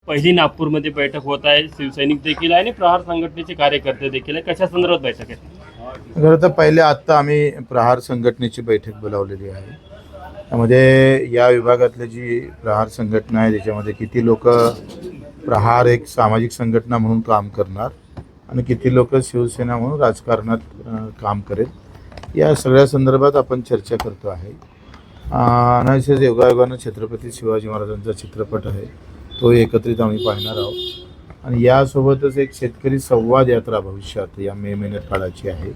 पहिली नागपूरमध्ये बैठक होत आहे, शिवसैनिक देखील आहे आणि प्रहार संघटनेचे कार्यकर्ते देखील आहे. कशा संदर्भात बैठक आहे? खरं तर पहिले आत्ता आम्ही प्रहार संघटनेची बैठक बोलावलेली आहे. त्यामध्ये या विभागातली जी प्रहार संघटना आहे त्याच्यामध्ये किती लोक प्रहार एक सामाजिक संघटना म्हणून काम करणार आणि किती लोक शिवसेना म्हणून राजकारणात काम करेल, या सगळ्या संदर्भात आपण चर्चा करतो आहे. अनायसेच योगायोगानं छत्रपती शिवाजी महाराजांचा चित्रपट आहे, तो एकत्रित आम्ही पाहणार आहोत. आणि यासोबतच एक शेतकरी संवाद यात्रा भविष्यात या मे महिन्यात काढायची आहे.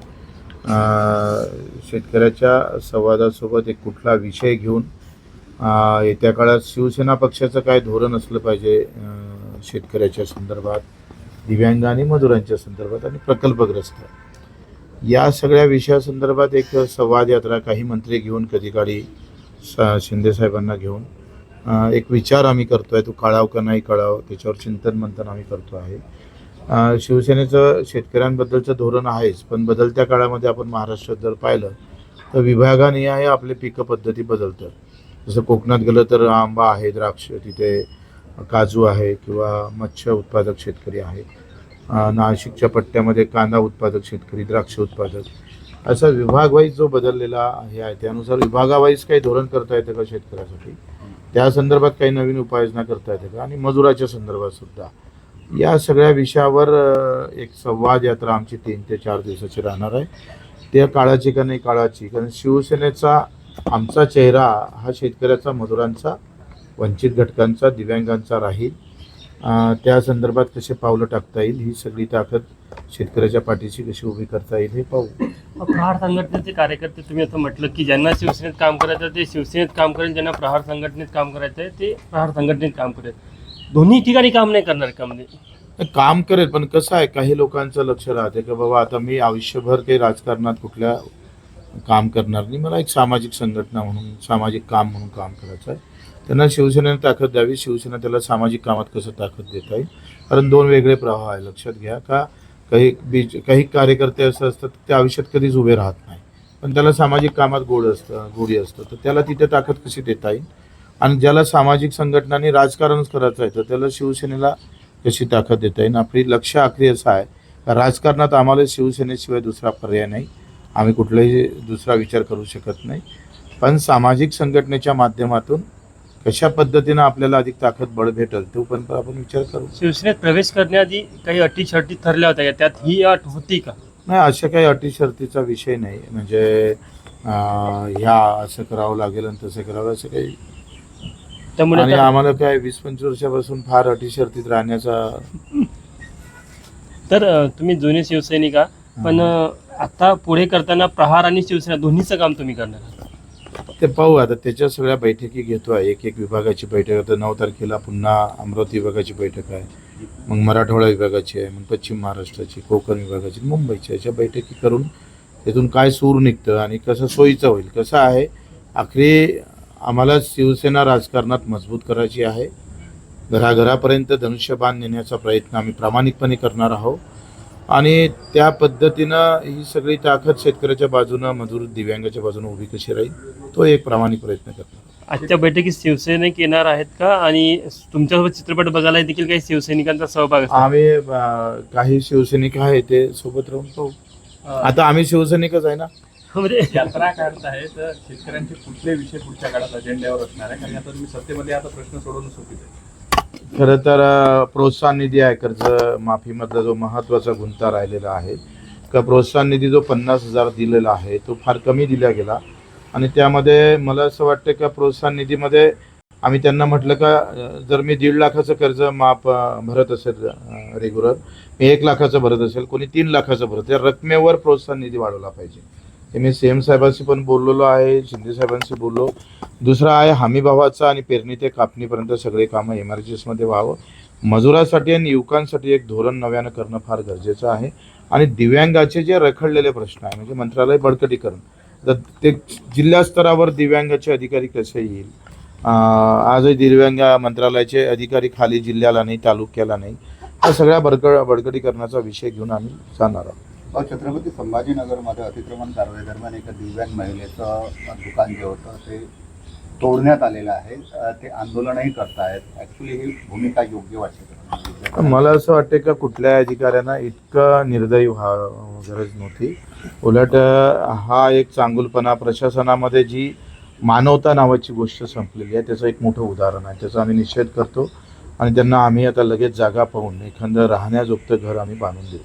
शेतकऱ्याच्या संवादासोबत एक कुठला विषय घेऊन येत्या काळात शिवसेना पक्षाचं काय धोरण असलं पाहिजे शेतकऱ्याच्या संदर्भात, दिव्यांग आणि मजुरांच्या संदर्भात आणि प्रकल्पग्रस्त, या सगळ्या विषयासंदर्भात एक संवाद यात्रा काही मंत्री घेऊन, कधी काळी शिंदेसाहेबांना घेऊन एक विचार आम्ही करतो आहे. तो काढाव का नाही काढावं त्याच्यावर चिंतन मंथन आम्ही करतो आहे. शिवसेनेचं शेतकऱ्यांबद्दलचं धोरण आहेच, पण बदलत्या काळामध्ये आपण महाराष्ट्रात जर पाहिलं तर विभागानिहाय आपले पिकं पद्धती बदलतात. जसं कोकणात गेलं तर आंबा आहे, द्राक्ष, तिथे काजू आहे किंवा मत्स्य उत्पादक शेतकरी आहे. नाशिकच्या पट्ट्यामध्ये कांदा उत्पादक शेतकरी, द्राक्ष उत्पादक, असा विभागवाईज जो बदललेला हे आहे त्यानुसार विभागावाईज काही धोरण करता येतं का शेतकऱ्यासाठी, त्या संदर्भात काही नवीन उपाययोजना करता येते का, आणि मजुराच्या संदर्भात सुद्धा, या सगळ्या विषयावर एक संवाद यात्रा आमची 3 ते 4 दिवसाची राहणार आहे. त्या काळाची का नाही काळाची, कारण शिवसेनेचा आमचा चेहरा हा शेतकऱ्याचा, मजुरांचा, वंचित घटकांचा, दिव्यांगांचा राहील. त्या संदर्भात कसे पावलं टाकता येईल, ही सगळी ताकद शेतकऱ्याच्या पाठीशी कशी उभी करता येईल हे पाहू. प्रहार संघटनेचे कार्यकर्ते, तुम्ही असं म्हटलं की ज्यांना शिवसेनेत काम करायचं ते शिवसेनेत काम करेल, ज्यांना प्रहार संघटनेत काम करायचं आहे ते प्रहार संघटनेत काम करेल. दोन्ही ठिकाणी काम नाही करणार का? म्हणजे काम करेल, पण कसं आहे, काही लोकांचं लक्ष राहते की बाबा आता मी आयुष्यभर काही राजकारणात कुठल्या काम करणार नाही, मला एक सामाजिक संघटना म्हणून, सामाजिक काम म्हणून काम करायचं आहे. त्यांना शिवसेनेने ताकद द्यावी, शिवसेना त्याला सामाजिक कामात कसं ताकद देता येईल, कारण 2 वेगळे प्रवाह आहे. लक्षात घ्या का काही कार्यकर्ते असं असतात ते आयुष्यात कधीच उभे राहत नाही, पण त्याला सामाजिक कामात गोडी असतं, तर त्याला तिथे ताकद कशी देता येईल. आणि ज्याला सामाजिक संघटनांनी राजकारणच करायचं आहे तर त्याला शिवसेनेला कशी ताकद देता येईल. आपली लक्ष आखरी असं आहे का राजकारणात आम्हाला शिवसेनेशिवाय दुसरा पर्याय नाही, आम्ही कुठलाही दुसरा विचार करू शकत नाही, पण सामाजिक संघटनेच्या माध्यमातून कशा पद्धतीनं आपल्याला अधिक ताकद बळ भेटेल तो पण आपण विचार करू. शिवसेनेत प्रवेश करण्याआधी काही अटी शर्ती ठरल्या होत्या का, त्यात ही अट होती का? नाही, अशा काही अटी शर्तीचा विषय नाही. म्हणजे ह्या असं करावं लागेल आणि तसं करावं असं काही. त्यामुळे आणि आम्हाला काय 20-25 वर्षापासून फार अटी शर्तीत राहण्याचा. तर तुम्ही जुने शिवसैनिक आहात, पण आता पुढे करताना प्रहार आणि शिवसेना दोन्हीचं काम तुम्ही करणार आहात. ते पाहू आता, त्याच्या सगळ्या बैठकी घेतो आहे. एक विभागाची बैठक, आता 9 तारखेला पुन्हा अमरावती विभागाची बैठक आहे, मग मराठवाडा विभागाची आहे, मग पश्चिम महाराष्ट्राची, कोकण विभागाची, मुंबईची, अशा बैठकी करून त्यातून काय सूर निघतं आणि कसं सोयीचं होईल. कसं आहे, आखरी आम्हाला शिवसेना राजकारणात मजबूत करायची आहे. घराघरापर्यंत धनुष्यबाण नेण्याचा प्रयत्न आम्ही प्रामाणिकपणे करणार आहोत आणि त्या पद्धतीनं ही सगळी ताकद शेतकऱ्याच्या बाजूनं, मजूर दिव्यांगाच्या बाजूनं उभी कशी राहील, तो एक प्रामाणिक प्रयत्न करणार. आजच्या बैठकीत शिवसैनिक येणार आहेत का, आणि तुमच्यासोबत चित्रपट बघायला देखील काही शिवसैनिकांचा सहभाग असेल? आम्ही काही शिवसैनिक आहे ते सोबत राहून पाहू. आता आम्ही शिवसैनिकच आहे ना. म्हणजे यात्रा काढत आहे तर शेतकऱ्यांचे कुठले विषय पुढच्या काळात अजेंड्यावर असणार आहे, कारण आता तुम्ही सत्तेमध्ये आता प्रश्न सोडवणं सोपीच आहे. खरं तर प्रोत्साहन निधी आहे, कर्ज माफीमधला जो महत्त्वाचा गुंता राहिलेला आहे का, प्रोत्साहन निधी जो 50,000 दिलेला आहे तो फार कमी दिला गेला. आणि त्यामध्ये मला असं वाटतं का प्रोत्साहन निधीमध्ये आम्ही त्यांना म्हटलं का जर मी 1.5 लाखाचं कर्ज माफ भरत असेल रेग्युलर, मी 1 लाखाचं भरत असेल, कोणी 3 लाखाचं भरत, त्या रकमेवर प्रोत्साहन निधी वाढवला पाहिजे. हे मी CM साहेबांशी पण बोललेलो आहे, शिंदे साहेबांशी बोललो. दुसरा आहे हमीभावाचा आणि पेरणी ते कापणीपर्यंत सगळे कामं MRGSमध्ये व्हावं. मजुरासाठी आणि युवकांसाठी एक धोरण नव्यानं करणं फार गरजेचं आहे. आणि दिव्यांगाचे जे रखडलेले प्रश्न आहे, म्हणजे मंत्रालय बळकटीकरण, तर ते जिल्हा स्तरावर दिव्यांगाचे अधिकारी कसे येईल. आजही दिव्यांग मंत्रालयाचे अधिकारी खाली जिल्ह्याला नाही, तालुक्याला नाही, हा सगळ्या बळकटीकरणाचा विषय घेऊन आम्ही जाणार आहोत. छत्रपती संभाजीनगरमध्ये अतिक्रमण कारवाई दरम्यान एका दिव्यांग महिलेचं दुकान जे होतं ते तोडण्यात आलेलं आहे, ते आंदोलनही करतायत. ॲक्च्युली ही भूमिका योग्य वाटते का? मला असं वाटतं का कुठल्याही अधिकाऱ्यांना इतकं निर्दयी गरज नव्हती. उलट हा एक चांगुलपणा प्रशासनामध्ये जी मानवता नावाची गोष्ट संपलेली आहे त्याचं एक मोठं उदाहरण आहे. त्याचा आम्ही निषेध करतो आणि त्यांना आम्ही आता लगेच जागा पाहून एखादं राहण्याजोगतं घर आम्ही बांधून देऊ.